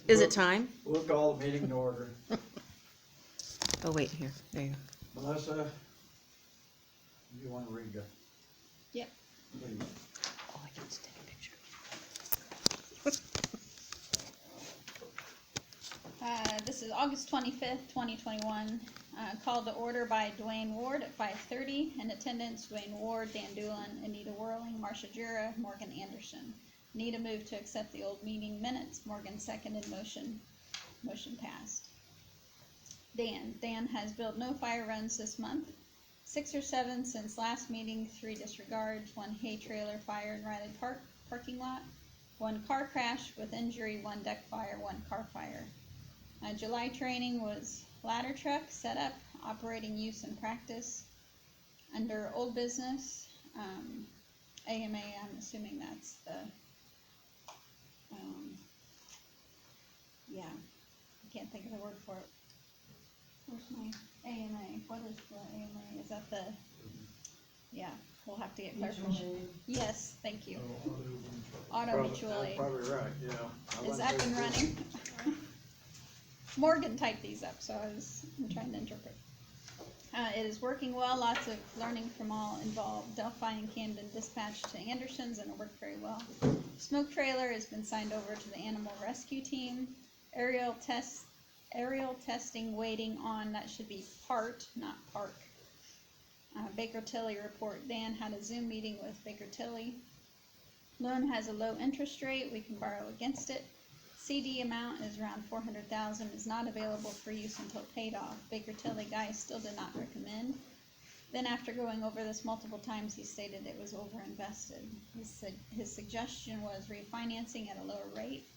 Is it time? We'll call the meeting to order. Oh, wait, here, there you go. Melissa, you wanna read the? Yep. Please. Oh, I can take a picture. This is August 25th, 2021. Called to order by Dwayne Ward at 5:30. In attendance, Dwayne Ward, Dan Doolin, Anita Whirling, Marcia Jura, Morgan Anderson. Anita moved to accept the old meeting minutes. Morgan seconded motion. Motion passed. Dan has billed no fire runs this month. 6 or 7 since last meeting, 3 disregards, 1 hay trailer fire in Riley Park parking lot, 1 car crash with injury, 1 deck fire, 1 car fire. July training was ladder truck setup, operating use and practice. Under old business, AMA, I'm assuming that's the, yeah, I can't think of the word for it. Where's my AMA? What is the AMA? Is that the, yeah, we'll have to get clarification. Yes, thank you. Auto mutual aid. Probably right, yeah. Is up and running. Morgan typed these up, so I'm trying to interpret. It is working well, lots of learning from all involved. Delphi and Camden dispatched to Anderson's and it worked very well. Smoke trailer has been signed over to the animal rescue team. Aerial testing waiting on, that should be part, not park. Baker Tilly report, Dan had a Zoom meeting with Baker Tilly. Loan has a low interest rate, we can borrow against it. CD amount is around $400,000, is not available for use until paid off. Baker Tilly guy still did not recommend. Then after going over this multiple times, he stated it was overinvested. His suggestion was refinancing at a lower rate,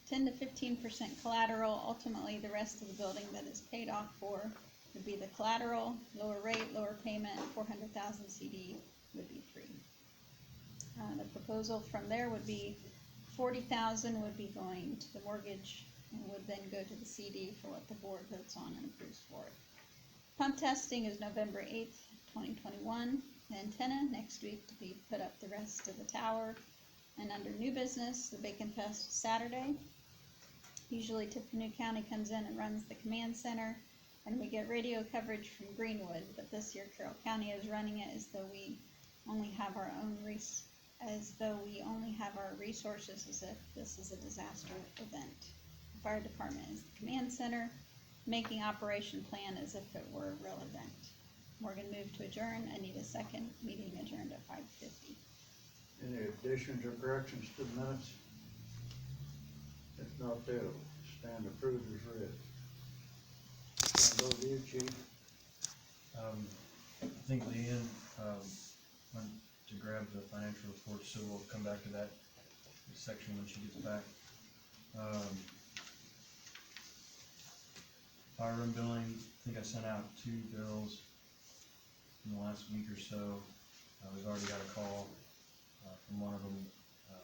10 to 15% collateral. Ultimately, the rest of the building that is paid off for would be the collateral, lower rate, lower payment, 400,000 CD would be free. The proposal from there would be 40,000 would be going to the mortgage and would then go to the CD for what the board votes on and approves for it. Pump testing is November 8th, 2021. The antenna next week to be put up the rest of the tower. And under new business, the Bacon Fest Saturday. Usually Tippecanoe County comes in and runs the command center and we get radio coverage from Greenwood, but this year Carroll County is running it as though we only have our resources, as if this is a disaster event. The fire department is the command center, making operation plan as if it were a real event. Morgan moved to adjourn. I need a second. Meeting adjourned at 5:50. Any additions or corrections to the minutes? If not, they'll stand approved as read. Go to you, chief. I think Leanne, went to grab the financial report, so we'll come back to that section when she gets back. Fire room billing, I think I sent out 2 bills in the last week or so. We've already got a call, from one of them,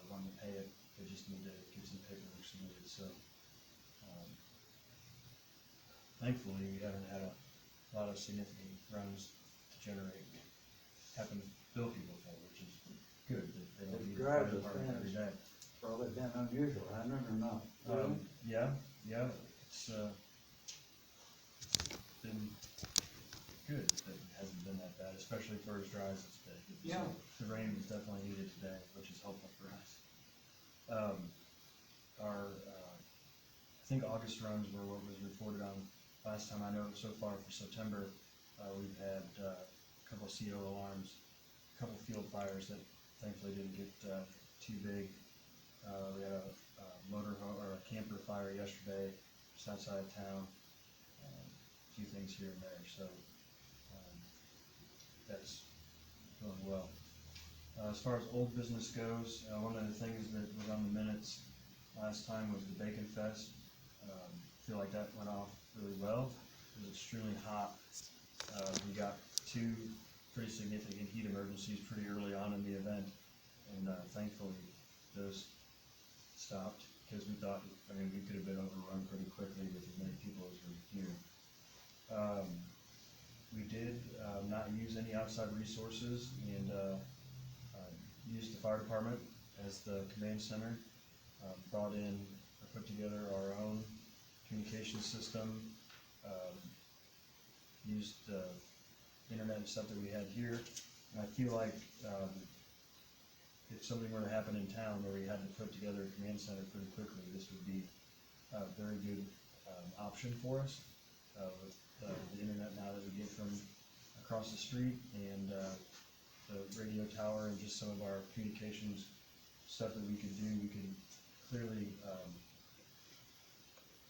wanting to pay it. They just need to get some paperwork submitted, so, thankfully, we haven't had a lot of significant runs to generate, happen to bill people for, which is good. They don't need the fire department every day. Probably been unusual, hasn't it, or not? Yeah, it's been good. It hasn't been that bad, especially for as dry as it's been. Yeah. The rain was definitely needed today, which is helpful for us. I think August runs were what was reported on last time I know. So far for September, we've had a couple CO alarms, a couple field fires that thankfully didn't get too big. We had a motorhome or a camper fire yesterday just outside of town. A few things here and there, so that's going well. As far as old business goes, one of the things that was on the minutes last time was the Bacon Fest. I feel like that went off really well. It was extremely hot. We got 2 pretty significant heat emergencies pretty early on in the event, and thankfully those stopped, because we thought, we could have been overrun pretty quickly with as many people as were here. We did not use any outside resources and used the fire department as the command center, brought in or put together our own communication system, used the internet and stuff that we had here, and I feel like, if something were to happen in town where we had to put together a command center pretty quickly, this would be a very good, option for us, with, the internet now that we get from across the street, and, the radio tower and just some of our communications stuff that we could do, we could clearly,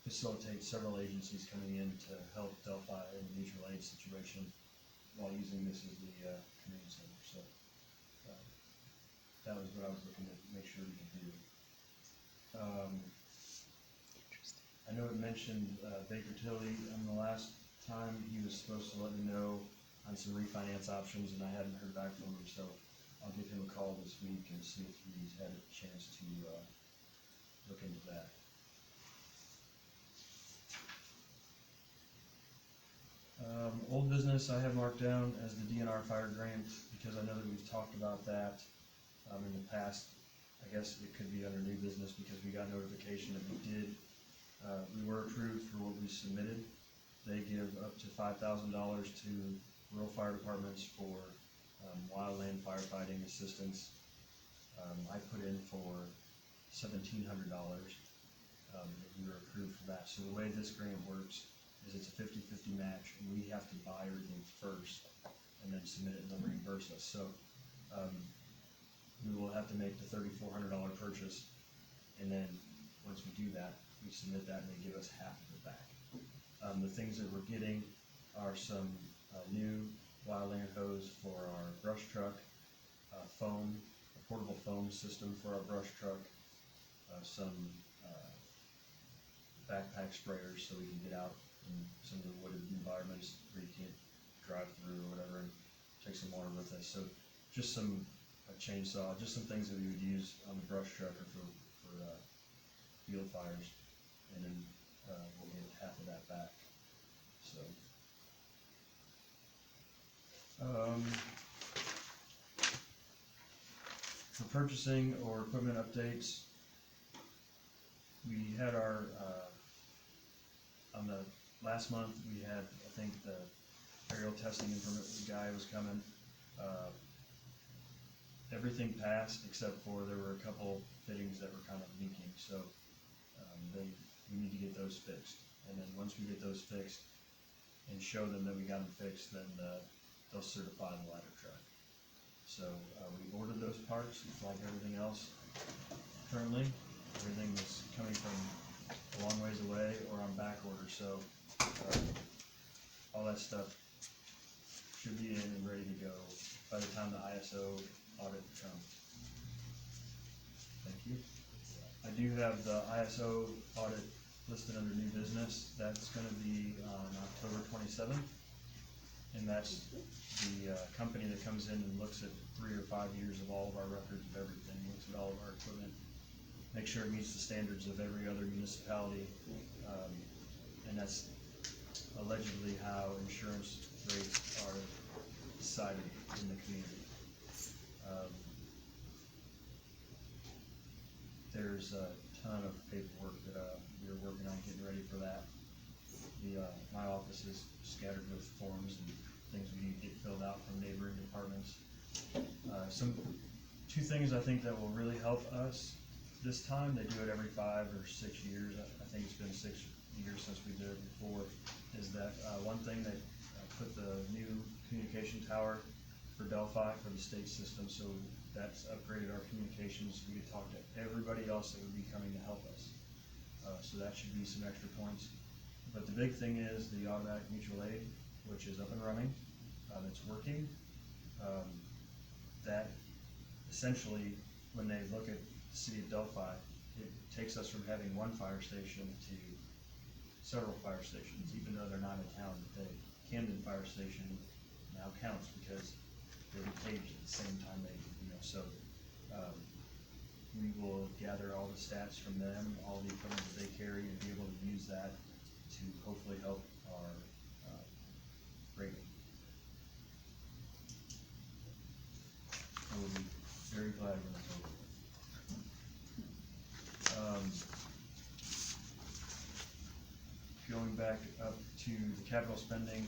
facilitate several agencies coming in to help Delphi in the mutual aid situation while using this as the, command center, so, that was what I was looking to make sure we could do. I know it mentioned, Baker Tilly, the last time he was supposed to let me know on some refinance options, and I hadn't heard back from him, so I'll give him a call this week and see if he's had a chance to, look into that. Old business I have marked down as the DNR Fire Grant, because I know that we've talked about that, in the past. I guess it could be under new business because we got notification that we did, we were approved for what we submitted. They give up to $5,000 to rural fire departments for, wildland firefighting assistance. I put in for $1,700, we were approved for that. So the way this grant works is it's a 50-50 match, and we have to buy everything first and then submit it and they'll reimburse us. So, we will have to make the $3,400 purchase, and then once we do that, we submit that and they give us half of it back. The things that we're getting are some, new wildland hose for our brush truck, foam, a portable foam system for our brush truck, some, backpack sprayers so we can get out in some of the wooded environments where you can't drive through or whatever, and take some water with us. So just some, a chainsaw, just some things that we would use on the brush truck or for field fires, and then, we'll get half of that back, so. For purchasing or equipment updates, we had our, on the last month, we had, I think, the aerial testing implement guy was coming. Everything passed except for there were a couple fittings that were kind of leaking, so, we need to get those fixed. And then once we get those fixed and show them that we got them fixed, then, they'll certify the ladder truck. So, we ordered those parts, like everything else currently. Everything is coming from a long ways away or on back order, so, all that stuff should be in and ready to go by the time the ISO audit comes. Thank you. I do have the ISO audit listed under new business. That's gonna be on October 27th. And that's the, company that comes in and looks at 3 or 5 years of all of our records of everything, looks at all of our equipment, make sure it meets the standards of every other municipality, and that's allegedly how insurance rates are decided in the community. There's a ton of paperwork that we're working on getting ready for that. My office is scattered with forms and things we need to get filled out from neighboring departments. Two things I think that will really help us this time. They do it every 5 or 6 years. I think it's been 6 years since we did it before. Is that one thing that put the new communication tower for Delphi for the state system, so that's upgraded our communications. We could talk to everybody else that would be coming to help us. So that should be some extra points. But the big thing is the automatic mutual aid, which is up and running. It's working. That essentially, when they look at the city of Delphi, it takes us from having one fire station to several fire stations, even though they're not in town. The Camden Fire Station now counts because they were caged at the same time they, so we will gather all the stats from them, all the equipment that they carry, and be able to use that to hopefully help our rating. I will be very glad when it's over. going back up to the capital spending,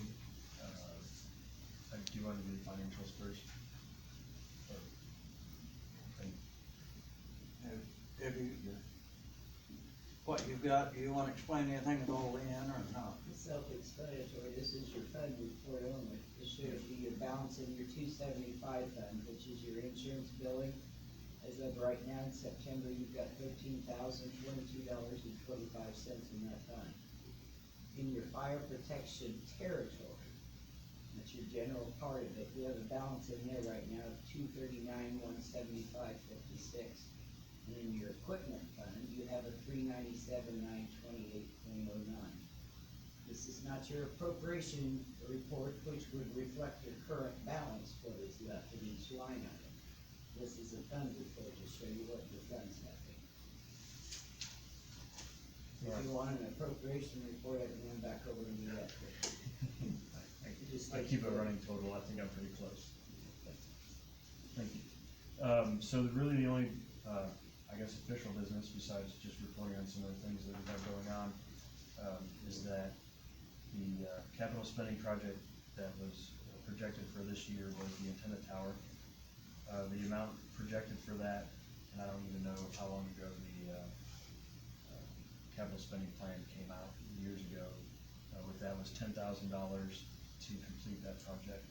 do you want to do the financials first? Or- If you, what you've got, you wanna explain anything at all in or not? It's self-explanatory, this is your fund report only, this shows you your balance in your 275 fund, which is your insurance billing. As of right now, in September, you've got $13,022.25 in that fund. In your fire protection territory, that's your general part of it, we have a balance in there right now of $239,175.56. And in your equipment fund, you have a $397,928.09. This is not your appropriation report, which would reflect your current balance, what is left in each line item. This is a fund report to show you what your funds have been. If you want an appropriation report, I can run back over and do that. I keep a running total, I think I'm pretty close. Thank you. So really the only, I guess, official business, besides just reporting on some of the things that we have going on, is that the capital spending project that was projected for this year was the antenna tower. The amount projected for that, and I don't even know how long ago the capital spending plan came out years ago, with that was $10,000 to complete that project.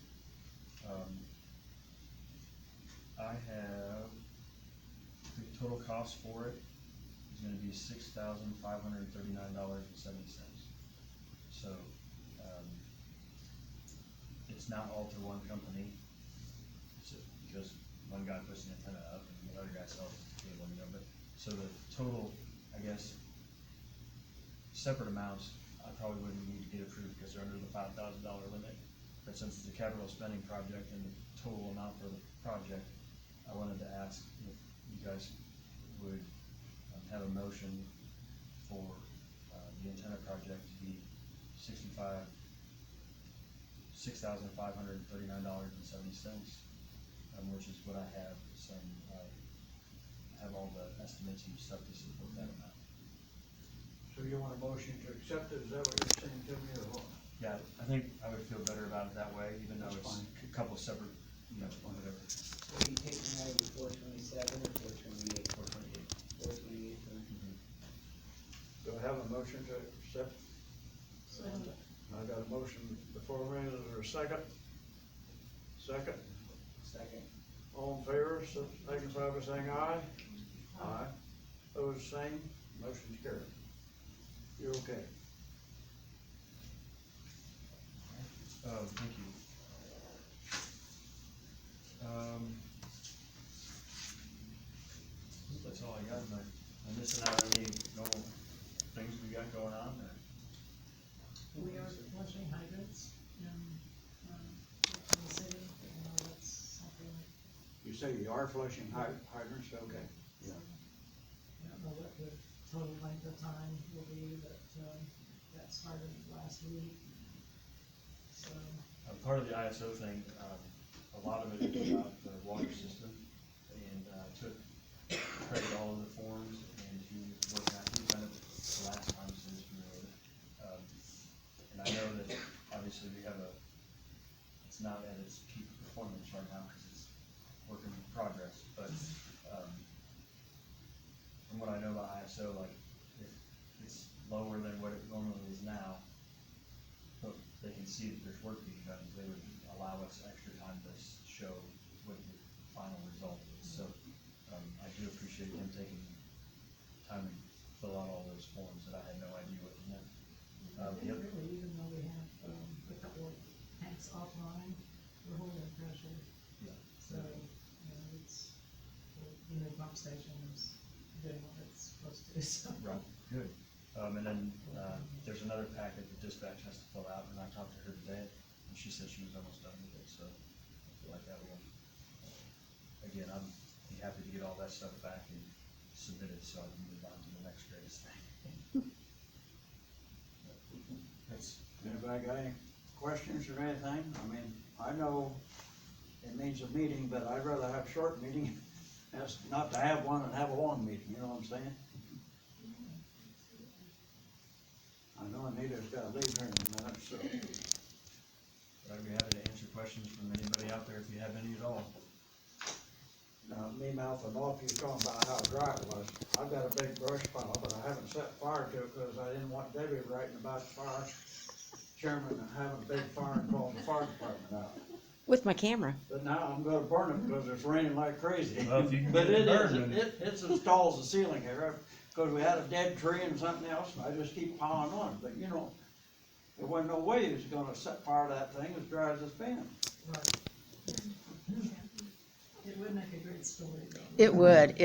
I have, the total cost for it is gonna be $6,539.70. So, it's not all to one company, so, because one guy puts an antenna up and the other guy sells the cable, but, so the total, I guess, separate amounts, I probably wouldn't need to get approved because they're under the $5,000 limit. But since it's a capital spending project and the total amount for the project, I wanted to ask if you guys would have a motion for the antenna project to be $6,539.70, which is what I have. Some have all the estimates and stuff to support that amount. So you want a motion to accept it, is that what you're saying to me, or what? Yeah, I think I would feel better about it that way, even though That's it's fine. a couple separate, whatever. What are you taking out of your 427 or 428? 428. 428, Do I have a motion to accept? I got a motion before me, is there a second? Second, Second. all in favor, so signify by saying aye. Aye. Opposed, same, motion's carried. You're okay. Thank you. That's all I got, am I missing out on any normal things we got going on, or? We are flushing hydrants in the city, that's something, You say you are flushing hydrants, okay. I don't know what the total length of time will be, but, that started last week. So, Part of the ISO thing, a lot of it is about the water system, and took credit all of the forms, and he was working on, he was kind of the last time since we wrote it. And I know that obviously we have it's not at its peak performance right now, because it's work in progress, but, from what I know about ISO, like, if it's lower than what it normally is now, but they can see that there's work being done, they would allow us extra time to show what the final result is. So, I do appreciate him taking time to fill out all those forms that I had no idea what they meant. and really, even though we have, a couple of tanks offline, we're holding pressure, Yeah. so, it's, the new pump station is doing what it's supposed to, so. Right, good. And then, there's another packet that dispatch has to fill out, and I talked to her today, and she said she was almost done with it, so I feel like that will, again, I'd be happy to get all that stuff back and submit it, so I can move on to the next greatest thing. That's, Anybody got any questions or anything? I mean, I know it means a meeting, but I'd rather have a short meeting, that's not to have one and have a long meeting, you know what I'm saying? I know in Anita's gotta leave here in a minute, so. But I'd be happy to answer questions from anybody out there if you have any at all. Now, me mouthing off, you talking about how dry it was. I've got a big brush pile, but I haven't set fire to it because I didn't want Debbie writing about the fire chairman and having a big fire and calling the fire department out. With my camera. But now I'm gonna burn it because it's raining like crazy. Well, if you can But get it it is, burned, then- it's as tall as the ceiling here, because we had a dead tree and something else, and I just keep piling on it, but you know, there wasn't no way he was gonna set fire to that thing as dry as it's been. Right. It would make a great story though. It would.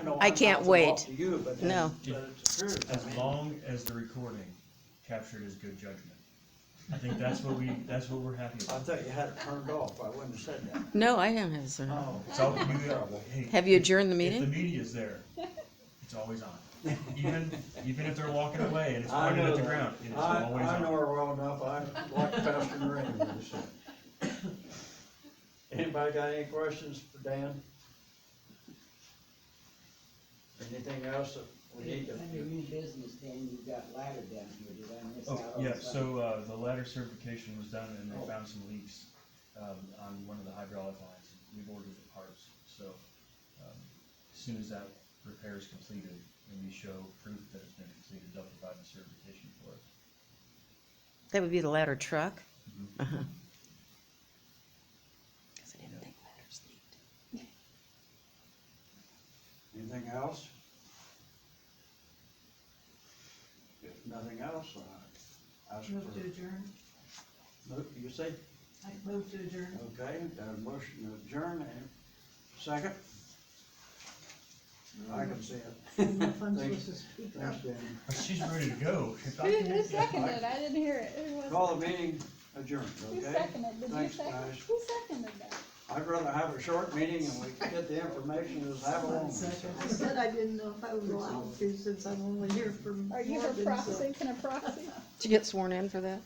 know I I'm can't mouthing wait. off to you, but No. it's the truth. I As mean, long as the recording captured his good judgment. I think that's what we're happy I about. thought you had it turned off, I wouldn't have said that. No, I don't have a sir. Oh, It's all, hey, Have you adjourned the if the meeting? media's there, it's always on. Even if they're walking away and it's I pointed know at the that. ground, it is always I know on. her well enough, I like pestering her anyway, so. Anybody got any questions for Dan? Anything else that we need to? Under new business, Dan, you've got ladder down here, did I miss Oh, out on yeah, something? so, the ladder certification was done and they found some leaks, on one of the hydraulic lines. We've ordered the parts, so, as soon as that repair is completed and we show proof that it's been completed, they'll provide the certification for us. That would be the ladder truck. Mhm. Uh-huh. 'Cause I didn't think ladders leaked. Anything else? If nothing else, ask Move to for, adjourn. you say? I move to adjourn. Okay, got a motion to adjourn, and second? I can see it. I'm not supposed Thanks, to speak up. thanks, Dan. But she's ready to go. Who seconded? I didn't hear it. Who was it? Call the meeting adjourned, Who okay? seconded? Did you Thanks, second? guys. Who seconded that? I'd rather have a short meeting and we can get the information as have a long one. I said I didn't know if I was allowed to since I'm only here for. Are you more her than proxy? so- Can a proxy? Did you get sworn in for that?